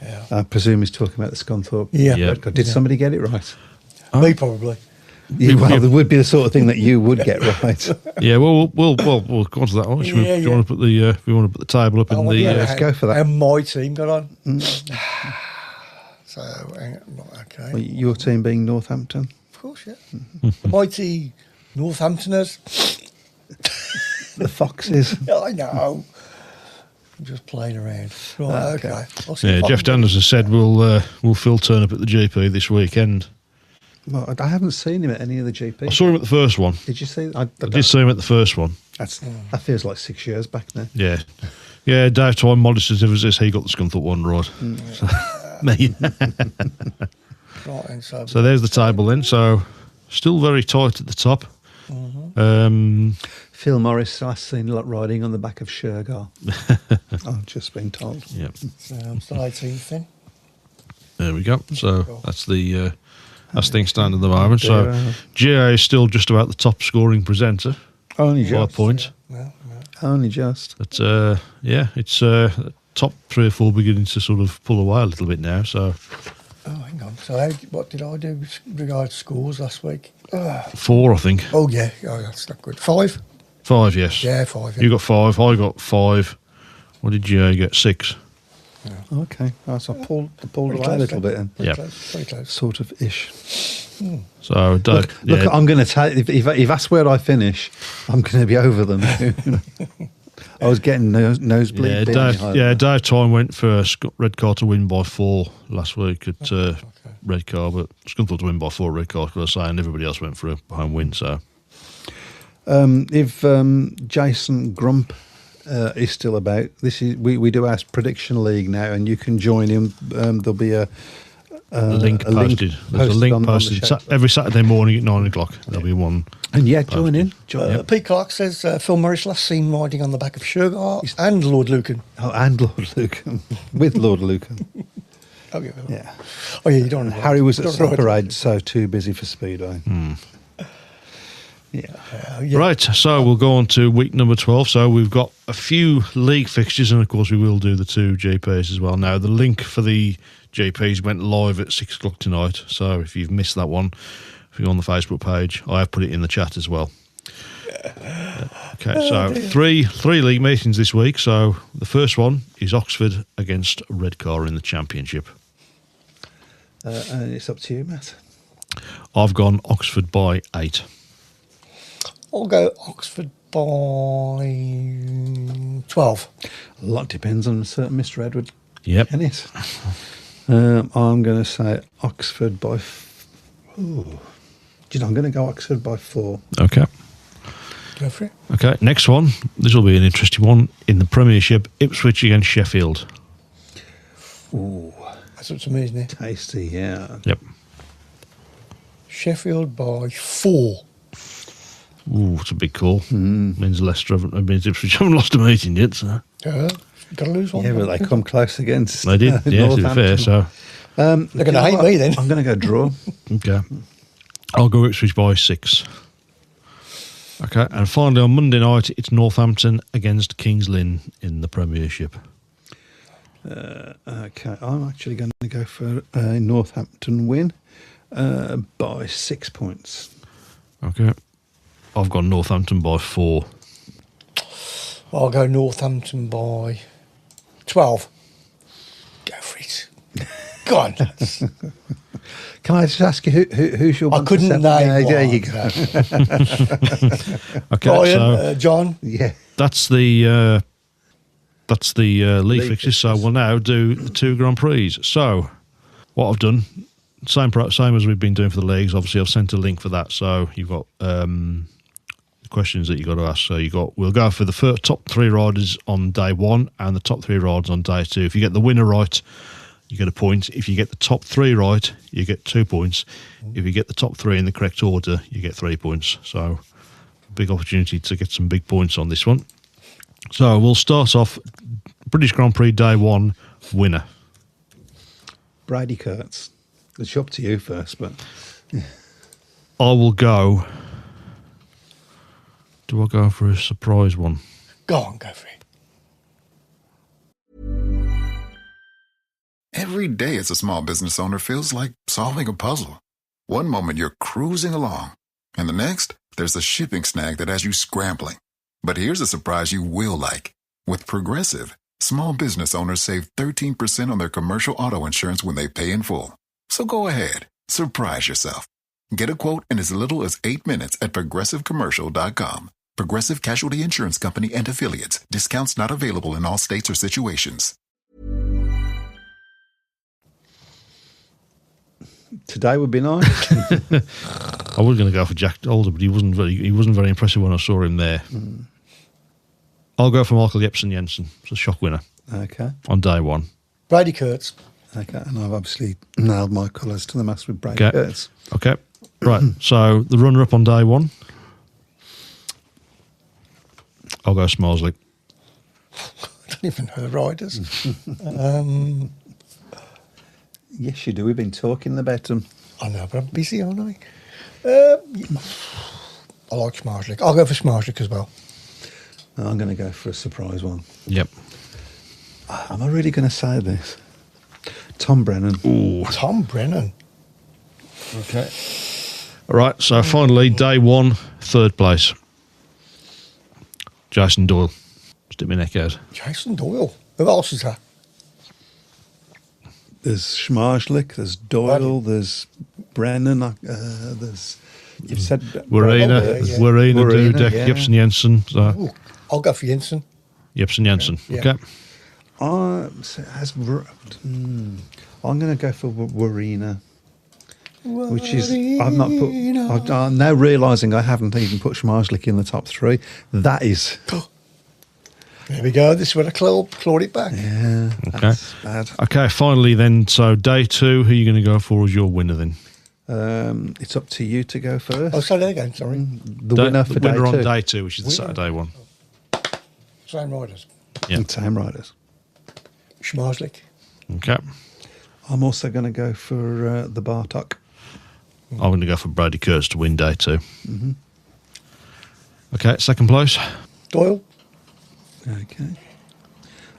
Yeah. I presume he's talking about the Scunthorpe. Yeah. Yeah. Did somebody get it right? Me probably. Yeah, well, it would be the sort of thing that you would get right. yeah, well, we'll go on to that one. Do you want to put the if you want to put the table up in the let's go for that. And my team got on. So, okay. Well, your team being Northampton. Of course, yeah. The mighty Northamptoners. The Foxes. Yeah, I know. I'm just playing around. Right, okay. I'll see Yeah, if I Jeff can do Daniels has said will Phil turn up at the GP this weekend. Well, I haven't seen him at any of the GP. I saw him at the first one. Did you see? I did see him at the first one. That feels like 6 years back now. Yeah. Yeah, Dave Twine, modest as ever, says he got the Scunthorpe one right. So, me. Right, and so So there's the table then. So still very tight at the top. Phil Morris last seen riding on the back of Shergar. I've just been told. Yeah. I'm still 18th then. There we go. So that's the as things stand at the moment. So GA is still just about the top scoring presenter Only by a just. point. Only just. But yeah, it's top 3 or 4 beginning to sort of pull away a little bit now. So Oh, hang on. So what did I do with regard to scores last week? 4, I think. Oh, yeah. Oh, that's not good. 5? 5, yes. Yeah, 5. Yeah. You got 5. I got 5. What did GA get? 6. Okay. Oh, so I pulled Pretty away close a little then. bit then. Pretty Yeah. close, pretty close. Sort of ish. So Look, I'm going to take. If that's where I finish, I'm going to be over them. I was getting nosebleed. Yeah, being Dave, behind yeah, them. Dave Tyne went for Redcar to win by 4 last week at Redcar, but Scunthorpe to win by 4 at Redcar, because I was saying everybody else went for a home win. So If Jason Grump is still about, we do our prediction league now, and you can join him. There'll be a link posted. There's a link on the posted show. every Saturday morning at 9 o'clock. There'll be one. And yeah, join in. Pete Clark says Phil Morris last seen riding on the back of Sugar and Lord Lucan. Oh, and Lord Lucan. With Lord Lucan. Oh, yeah. Yeah. Oh, yeah, you don't ride. Harry was at Don't ride. Supper Parade, so too busy for Speedway. Yeah. Yeah. Right, so we'll go on to week number 12. So we've got a few league fixtures, and of course we will do the 2 GPs as well. Now, the link for the GPs went live at 6 o'clock tonight, so if you've missed that one, if you're on the Facebook page, I have put it in the chat as well. Okay, so three league meetings this week. So the first one is Oxford against Redcar in the Championship. And it's up to you, Matt. I've gone Oxford by 8. I'll go Oxford by 12. A lot depends on certain Mr. Edward Yep. Ennis. I'm going to say Oxford by... I'm going to go Oxford by 4. Okay. Go for it. Okay, next one. This will be an interesting one. In the Premiership, Ipswich against Sheffield. Ooh, That's up to me, isn't it? tasty, yeah. Yep. Sheffield by 4. Ooh, it's a big call. Means Ipswich haven't lost a meeting yet, so. Yeah, got to lose one. Yeah, but they come close against They did, yeah, to be fair, so. They're going to hate me then. I'm going to go draw. Okay. I'll go Ipswich by 6. Okay, and finally on Monday night, it's Northampton against Kings Lynn in the Premiership. Okay, I'm actually going to go for a Northampton win by 6 points. Okay. I've gone Northampton by 4. I'll go Northampton by 12. Go for it. Go on, lads. Can I just ask you who's your? I one to couldn't seven? name Yeah, there one, you go. Okay, Brian, so John. Yeah. that's the league League fixtures. So fixtures. we'll now do the 2 Grand Prix. So what I've done, same as we've been doing for the leagues. Obviously, I've sent a link for that. So you've got questions that you got to ask. So we'll go for the top 3 riders on day 1 and the top 3 riders on day 2. If you get the winner right, you get a point. If you get the top 3 right, you get 2 points. If you get the top 3 in the correct order, you get 3 points. So big opportunity to get some big points on this one. So we'll start off British Grand Prix day 1 winner. Brady Kurtz. It's up to you first, but I will go. Do I go for a surprise one? Go on, go for it. Every day as a small business owner feels like solving a puzzle. One moment you're cruising along, and the next, there's a shipping snag that has you scrambling. But here's a surprise you will like. With Progressive, small business owners save 13% on their commercial auto insurance when they pay in full. So go ahead, surprise yourself. Get a quote in as little as 8 minutes at ProgressiveCommercial.com. Progressive Casualty Insurance Company and Affiliates. Discounts not available in all states or situations. today would be nice. I was going to go for Jack Alder, but he wasn't very impressive when I saw him there. I'll go for Michael Jepsen Jensen. It's a shock winner Okay. on day 1. Brady Kurtz. Okay, and I've obviously nailed my colours to the mast with Brady Okay. Kurtz. Okay. Right. So the runner-up on day 1. I'll go Smalsley. I don't even know the riders. Yes, you do. We've been talking about them. I know, but I'm busy, aren't I? I like Smarslick. I'll go for Smarslick as well. I'm going to go for a surprise one. Yep. Am I really going to say this? Tom Brennan. Ooh. Tom Brennan. Okay. All right. So finally, day 1, 3rd place. Jason Doyle. Stick my neck out. Jason Doyle. Who else is that? There's Schmarzlik, there's Doyle, Bradley. there's Brennan, there's... You've said... Warina, yeah. Warina, Warina, Dudek, yeah. Jepsen Jensen. So, Ooh, I'll go for Jensen. Jepsen Jensen. Yeah. Okay. I'm going to go for Warina, which is... I've not put... I'm now realising I haven't even put Schmarzlik in the top 3. That is... There we go. This is where I clawed it back. Yeah, Okay. that's bad. Okay, finally then, so day 2, who are you going to go for as your winner then? It's up to you to go first. Oh, say that again, sorry. The winner for day on 2. day 2, which is the Winner. Saturday one. Same riders. Yeah. Time Riders. Schmarslik. Okay. I'm also going to go for the Bartok. I'm going to go for Brady Kurtz to win day 2. Okay, second place. Doyle. Okay.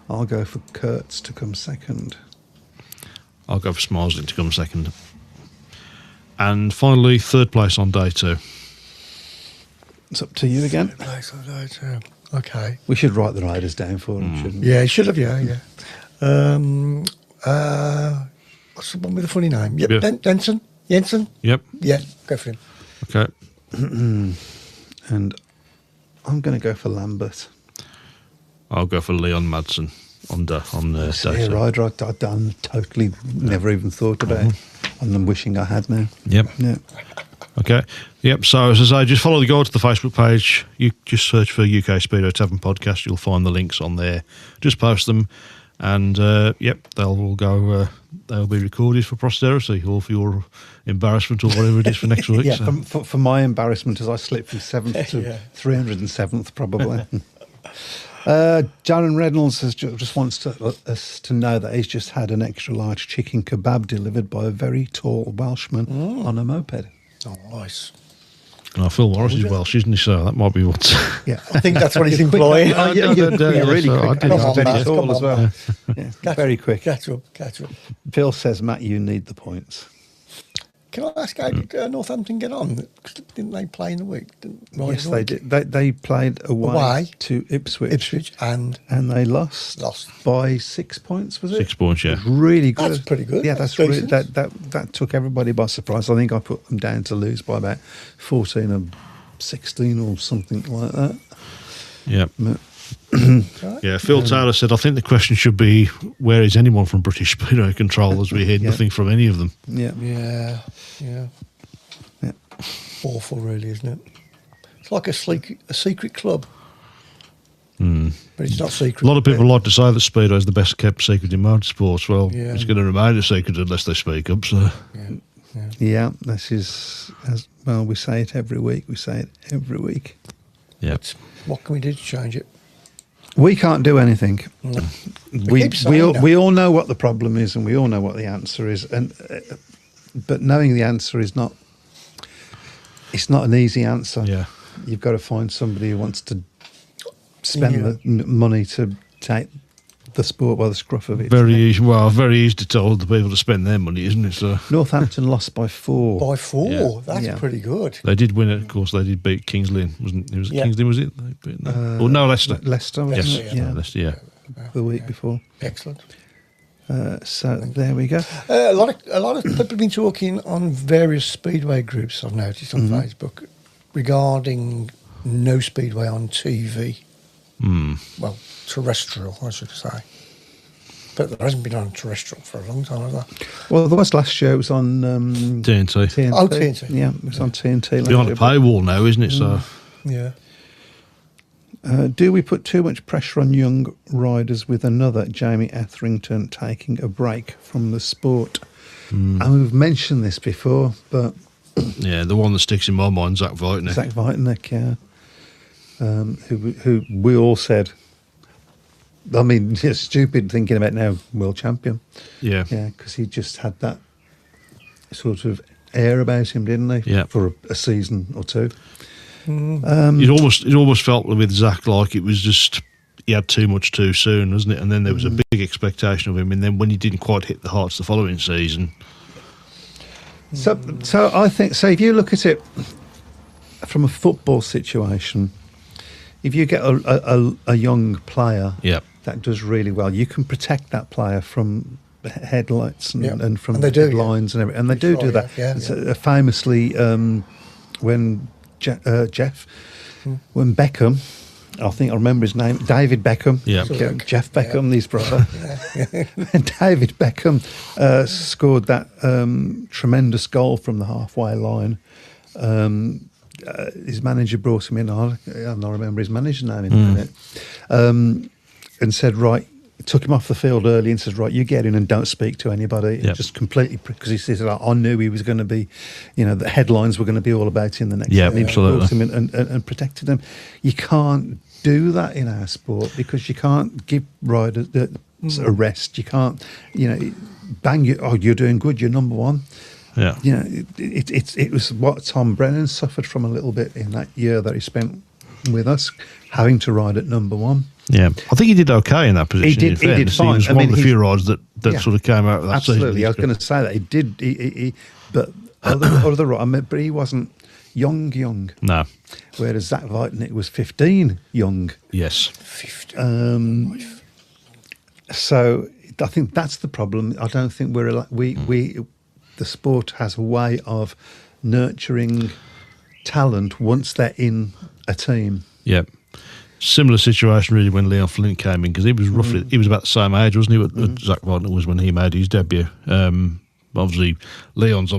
I'll go for Kurtz to come second. I'll go for Smarsling to come second. And finally, third place on day 2. It's up to you again. Place on day 2. Okay. We should write the riders down for them, shouldn't we? Yeah, you should have, yeah. What's the one with the funny name? Yep, Yeah. Jensen? Yep. Yeah, go for him. Okay. And I'm going to go for Lambert. I'll go for Leon Madsen on day Yeah, 2. rider I've done totally never even thought about. And I'm wishing I had now. Yep. Yeah. Okay. Yep. So as I say, just follow the guide to the Facebook page. You just search for UK Speedo Tavern Podcast. You'll find the links on there. Just post them, and yep, they'll all go. They'll be recorded for posterity, or for your embarrassment, or whatever it is for next week. Yeah, so. for my embarrassment as I slip from 7th to Yeah. 307th probably. Darren Reynolds just wants us to know that he's just had an extra large chicken kebab delivered by a very tall Welshman on a moped. Oh, nice. And Phil Morris is Welsh, isn't he? So that might be what. Yeah, I think that's what he's implying. you're really so I quick. did- And I he's did, very yeah. tall Come as on, well. man. Yeah, very quick. Catch up. Phil says, Matt, you need the points. Can I ask how did Northampton get on? 'Cause didn't they play in the week? Yes, they did. They played away to Ipswich, and and they lost Lost. by 6 points. Was it 6 points, yeah. It was really good. That's pretty good. Yeah, That's that's really, decent. that took everybody by surprise. I think I put them down to lose by about 14 or 16 or something like that. Yeah. But Yeah, Phil Taylor said, I think the question should be, where is anyone from British Speedo Control, as we hear Yeah. nothing from any of them. yeah, yeah. Yeah. Awful, really, isn't it? It's like a secret club, but it's not secret. A lot of people like to say that Speedo is the best kept secret in motorsports. Well, Yeah. it's going to remain a secret unless they speak up. So, yeah. This is as well. We say it every week. yeah. What can we do to change it? We can't do anything. No. We keep saying that. we all know what the problem is, and we all know what the answer is. And but knowing the answer is not. It's not an easy answer. Yeah. You've got to find somebody who wants to spend the money to take the sport by the scruff of it. Very easy. Well, very easy to tell the people to spend their money, isn't it? So Northampton lost by 4. By 4, Yeah. that's Yeah. pretty good. they did win it. Of course, they did beat Kingsley. It was it Yeah. Kingsley? Was it? They beat them? Or no, Leicester. Leicester, Yes, wasn't it? yeah. Leicester. Yeah. The week before. Excellent. So there we go. A lot of people have been talking on various speedway groups, I've noticed on Facebook, regarding no speedway on TV. Well, terrestrial, I should say. But there hasn't been on terrestrial for a long time, has there? Well, there was last year. It was on TNT. TNT. Oh, TNT. Yeah, it was on TNT. last Behind year, a paywall now, isn't it? So Yeah. Do we put too much pressure on young riders with another Jamie Etherington taking a break from the sport? And we've mentioned this before, but yeah, the one that sticks in my mind, Zach Voigtnick. Zach Voigtnick, yeah, who we all said, I mean, it's stupid thinking about now world champion. Yeah. Yeah, because he just had that sort of air about him, didn't he? Yeah. For a season or two. It almost felt with Zach like it was just he had too much too soon, wasn't it? And then there was a big expectation of him, and then when he didn't quite hit the heights the following season. So I think, so if you look at it from a football situation, if you get a young player Yeah. that does really well, you can protect that player from headlights and from And they do, lines and everything. And they do Sure, that. yeah, It's, famously, when Jeff, when Beckham, I think I remember his name, David Beckham. Yeah. Jeff Beckham, his brother. And David Beckham scored that tremendous goal from the halfway line. His manager brought him in. I remember his manager's name in a minute. and said, right, took him off the field early and says, right, you get in and don't speak to anybody. Yep. Just completely, because he says, I knew he was going to be, the headlines were going to be all about him the next Yeah, day. absolutely. He brought him in and protected him. You can't do that in our sport because you can't give riders a rest. You can't, bang you. Oh, you're doing good. You're number one. Yeah. It was what Tom Brennan suffered from a little bit in that year that he spent with us, having to ride at number one. Yeah, I think he did okay in that position. He did fine. He was one of the few riders that Yeah. sort of came out of that season. Absolutely, I was going to say that he did. But but he wasn't young. No. Whereas Zach Vitenick was 15 young. Yes. So I think that's the problem. I don't think the sport has a way of nurturing talent once they're in a team. Yeah. Similar situation really when Leon Flint came in, because he was he was about the same age, wasn't he? What Zach Vitenick was when he made his debut. Obviously, Leon's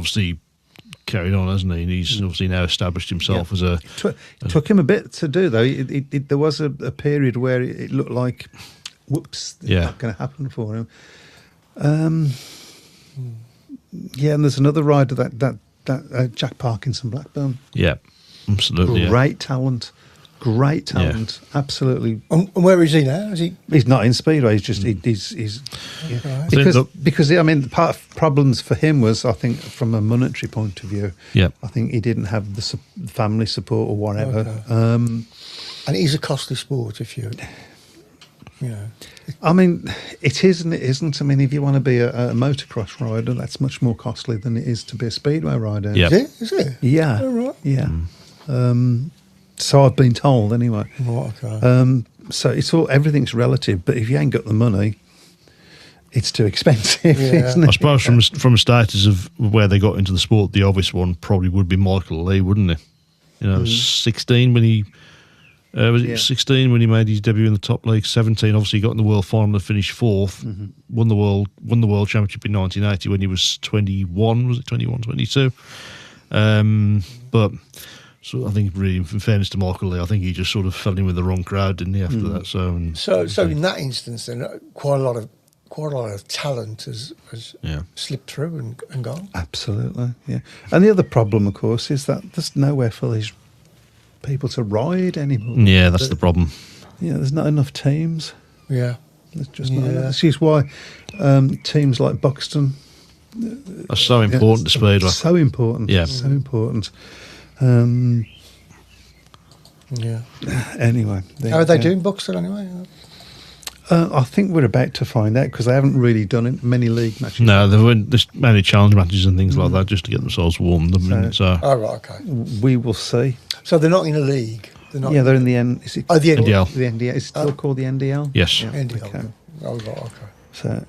carried on, hasn't he? And he's obviously now established himself as a. Took him a bit to do though. There was a period where it looked like, whoops, it's not going to happen for him. And there's another rider that Jack Parkinson Blackburn. Yeah, absolutely. Great talent. Absolutely. And where is he now? He's not in Speedway. He's just he's because I mean, part of problems for him was, I think, from a monetary point of view. Yeah, I think he didn't have the family support or whatever. Okay. And it is a costly sport if you. I mean, it is and it isn't. I mean, if you want to be a motocross rider, that's much more costly than it is to be a Speedway rider. Yeah. Is it? Yeah. Oh, right. Yeah. So I've been told anyway. Right, okay. So everything's relative, but if you ain't got the money, it's too expensive, isn't it? I suppose from a status of where they got into the sport, the obvious one probably would be Michael Lee, wouldn't it? 16 when he 16 when he made his debut in the top league. 17, obviously, he got in the world final and finished fourth. Won the world championship in 1980 when he was 21. Was it 21, 22? But. So I think, really, in fairness to Michael Lee, I think he just sort of fell in with the wrong crowd, didn't he? After that, so in that instance, then quite a lot of talent has slipped through and gone. Absolutely, yeah. And the other problem, of course, is that there's nowhere for these people to ride anymore. Yeah, that's the problem. Yeah, there's not enough teams. Yeah, there's just not enough. This is why teams like Buxton are so important to Speedway. So important. Yeah, so important. Anyway, how are they doing, Buxton? Anyway, I think we're about to find out because they haven't really done many league matches. No, there's many challenge matches and things like that just to get themselves warmed. Oh right, okay. We will see. So they're not in a league. They're in the N. Is it? Oh, the NDL. The NDL. Is it still called the NDL? Yes. Yeah, NDL. Okay. Oh right, okay. So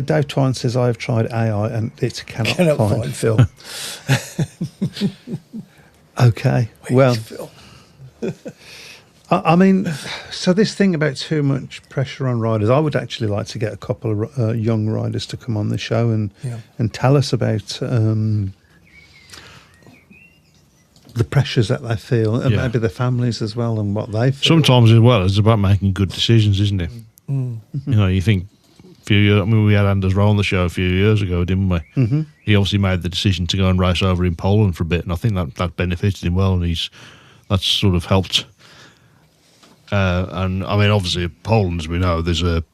Dave Twine says I have tried AI and it cannot find Phil. Okay, well, I mean, so this thing about too much pressure on riders, I would actually like to get a couple of young riders to come on the show and tell us about the pressures that they feel and maybe the families as well and what they feel. Sometimes as well, it's about making good decisions, isn't it? You think. We had Anders Rowe on the show a few years ago, didn't we? Mm-hmm. He obviously made the decision to go and race over in Poland for a bit, and I think that benefited him well, and that's sort of helped. And I mean, obviously, Poland, as we know, there's the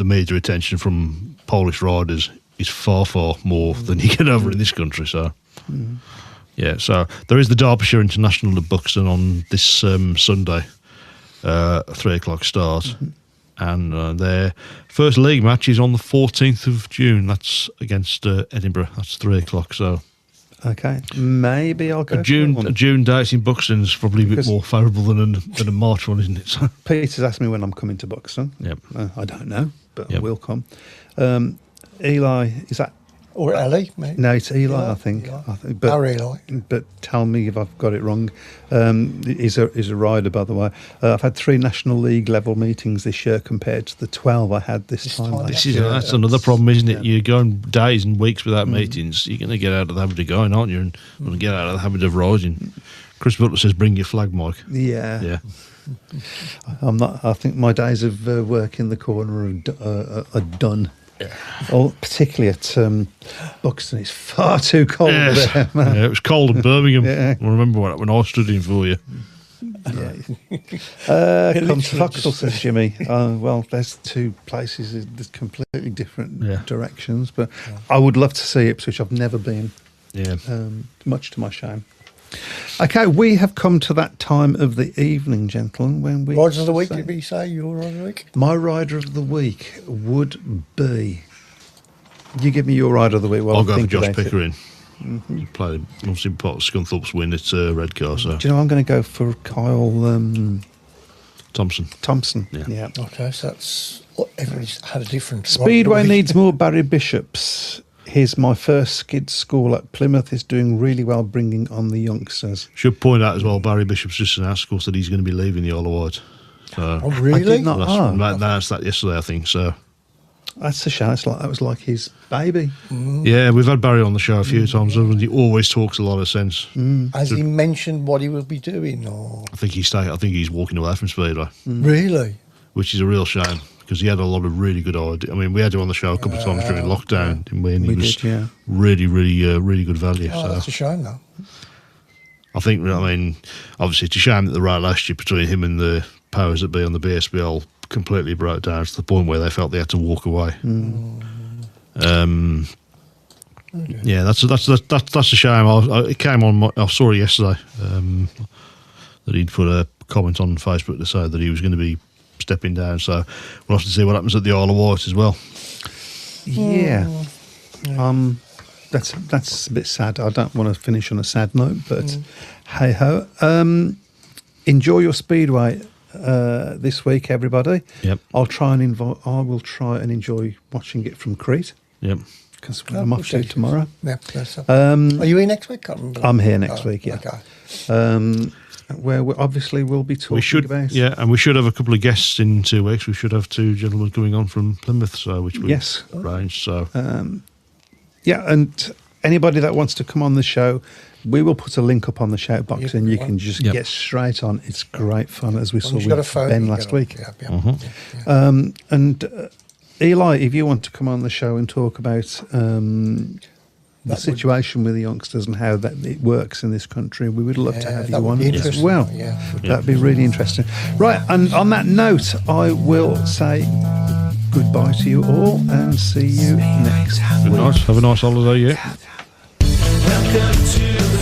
media attention from Polish riders is far more than you get over in this country. So, so there is the Derbyshire International at Buxton on this Sunday, 3:00 start. Mm-hmm. And their first league match is on the 14th of June. That's against Edinburgh. That's 3:00. So, okay, maybe I'll go. A June date in Buxton is probably a bit more favourable than a March one, isn't it? So. Peter's asked me when I'm coming to Buxton. Yep. I don't know, but I will come. Eli, is that? Or Ellie, maybe? No, it's Eli, I think. But, Our Eli. But tell me if I've got it wrong. He's a rider, by the way. I've had 3 National League level meetings this year compared to the 12 I had this time last year. That's another problem, isn't it? You're going days and weeks without meetings. You're going to get out of the habit of going, aren't you? And get out of the habit of riding. Chris Butler says, "Bring your flag, Mike." Yeah. Yeah. I'm not. I think my days of work in the corner are done. Oh, particularly at Buxton, it's far too cold there, man. Yeah, it was cold in Birmingham. Yeah. I remember when I was studying for you. Come to Foxhall, says Jimmy. Well, there's two places, there's completely different directions, but I would love to see Ipswich. I've never been. Yeah. Much to my shame. Okay, we have come to that time of the evening, gentlemen, when we... Rider of the week, did we say your rider of the week? My rider of the week would be... You give me your rider of the week while I'll I go for think Josh about it. Pickering. He played, obviously, part of Scunthorpe's win at Redcar, so. Do you know, I'm going to go for Kyle Thompson. Yeah. Okay, so that's... Everybody's had a different... Speedway rider of the week. needs more Barry Bishops. Here's my first skid school at Plymouth. Is doing really well bringing on the youngsters. Should point out as well, Barry Bishop's just announced, of course, that he's going to be leaving the Isle of Wight. So, Oh, really? I did not- announced that yesterday, I think, so. That's a shame. It's like, that was like his baby. Yeah, we've had Barry on the show a few times, and he always talks a lot of sense. Has he mentioned what he will be doing, or... I think he's walking away from Speedway, Really? which is a real shame, because he had a lot of really good ideas. I mean, we had him on the show a couple of times during lockdown, didn't we? And he We was did, yeah. really, really good value. Oh, So that's a shame, though. I think, obviously, it's a shame that the row last year between him and the powers that be on the BSBL completely broke down to the point where they felt they had to walk away. Yeah, that's a shame. It came on. I saw it yesterday that he'd put a comment on Facebook to say that he was going to be stepping down. So we'll have to see what happens at the Isle of Wight as well. Yeah. That's a bit sad. I don't want to finish on a sad note, but hey ho. Enjoy your Speedway this week, everybody. Yep. I will try and enjoy watching it from Crete. Yep. Because I'm off to tomorrow. Yeah, that's are you in next week? Can't remember. I'm here next week. Yeah. Okay. Where we'll be talking about. Yeah, and we should have a couple of guests in 2 weeks. We should have 2 gentlemen coming on from Plymouth, so which we arranged. So Yeah, and anybody that wants to come on the show, we will put a link up on the shout box, and you can just get straight on. It's great fun, as we saw with Ben last week. And Eli, if you want to come on the show and talk about the situation with the youngsters and how it works in this country, we would love to have you on as well. Yeah. That'd be really interesting. Right, and on that note, I will say goodbye to you all and see you next week. good night. Have a nice holiday, yeah. Welcome to the